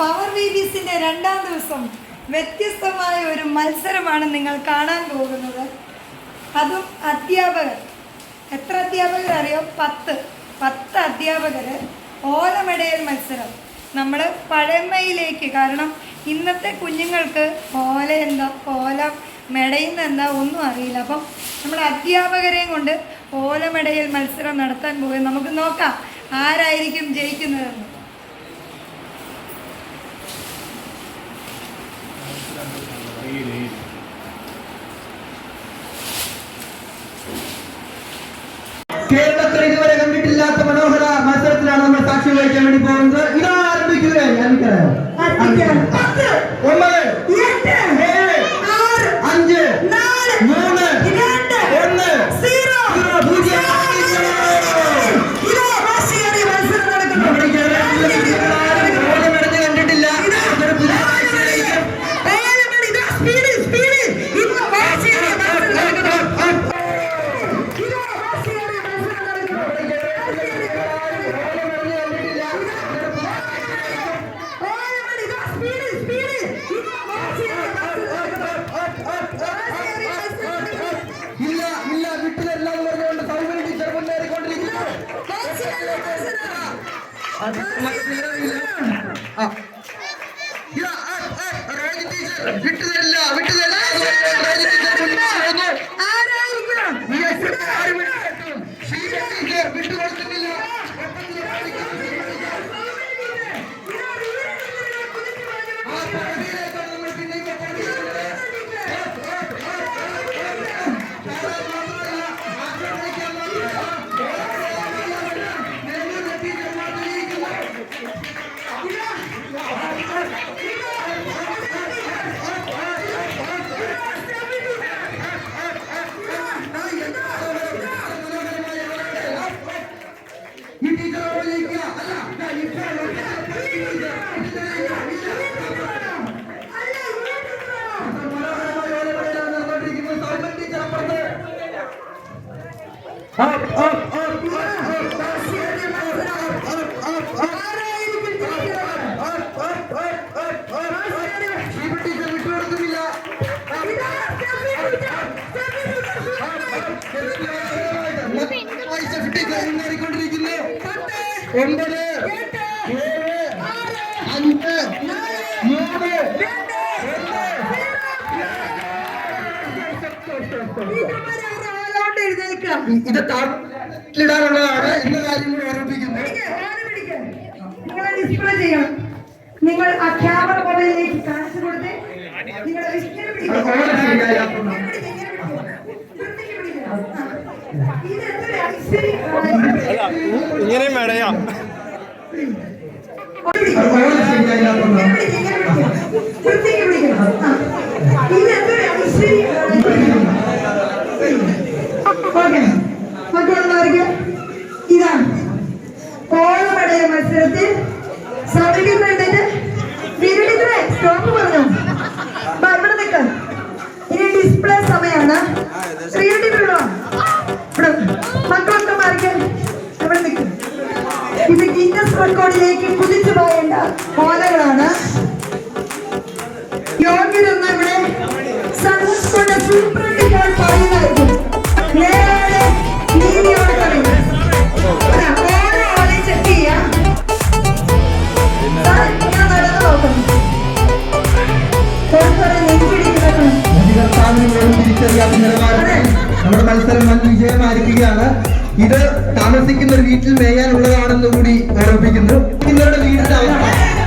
Power വീവീസിൻ്റെ രണ്ടാം ദിവസം വ്യത്യസ്തമായ ഒരു മത്സരമാണ് നിങ്ങൾ കാണാൻ പോകുന്നത്. അതും അധ്യാപകർ. എത്ര അധ്യാപകർ അറിയോ? 10 അധ്യാപകർ ഓലമെടയൽ മത്സരം. നമ്മൾ പഴമയിലേക്ക്, കാരണം ഇന്നത്തെ കുഞ്ഞുങ്ങൾക്ക് ഓല എന്താ, ഓല മെടയുന്ന എന്താ ഒന്നും അറിയില്ല. അപ്പം നമ്മൾ അധ്യാപകരെയും കൊണ്ട് ഓലമെടയൽ മത്സരം നടത്താൻ പോകും. നമുക്ക് നോക്കാം ആരായിരിക്കും ജയിക്കുന്നതെന്ന്. കേരളത്തിൽ ഇതുവരെ കണ്ടിട്ടില്ലാത്ത മനോഹര മത്സരത്തിലാണ് നമ്മൾ സാക്ഷ്യം വഹിക്കാൻ വേണ്ടി പോകുന്നത്. ഇതാ ആരംഭിക്കുകയാണ്. 9 ഇത് താട്ടിലിടാനുള്ളതാണ് എന്ന കാര്യം കൂടി ഓർമ്മിപ്പിക്കുന്നു. നിങ്ങളെ ഡിസ്പ്ലേ ചെയ്യണം. നിങ്ങൾ ആ ക്യാമറ മൊബൈലിലേക്ക് കാണിച്ചു കൊടുത്ത് നിങ്ങളെ ഇങ്ങനെ മേടയാ ഇതാണ് ഓലമെടയൽ മത്സരത്തിൽ സമയം വേണ്ടത്. സ്റ്റോപ്പ് പറഞ്ഞു. ഇവിടെ നിൽക്കാം. ഇനി ഡിസ്പ്ലേ സമയമാണ്. മക്കളൊക്കെ മാറിക്കാൻ ഇവിടെ നിൽക്കും. ഇത് ഗിന്നസ് റെക്കോർഡിലേക്ക് കുതിച്ചു പോയേണ്ട ഓലകളാണ്. യോഗ്യരൊന്നും ഇവിടെ സൺസ് കൊണ്ട് സൂപ്രണ്ടിക്കാൻ പറയുന്നതായിരിക്കും. നേരെ നീതിയോട് പറയും. ഓരോ ഓലയും ചെക്ക് ചെയ്യാം. ഞാൻ നടന്നു നോക്കണം. നമ്മുടെ മത്സരം വൻ വിജയമായിരിക്കുകയാണ്. ഇത് താമസിക്കുന്ന ഒരു വീട്ടിൽ മേയാനുള്ളതാണെന്ന് കൂടി ഓർമ്മിപ്പിക്കുന്നു. ഇവരുടെ വീടിന്റെ അവസ്ഥ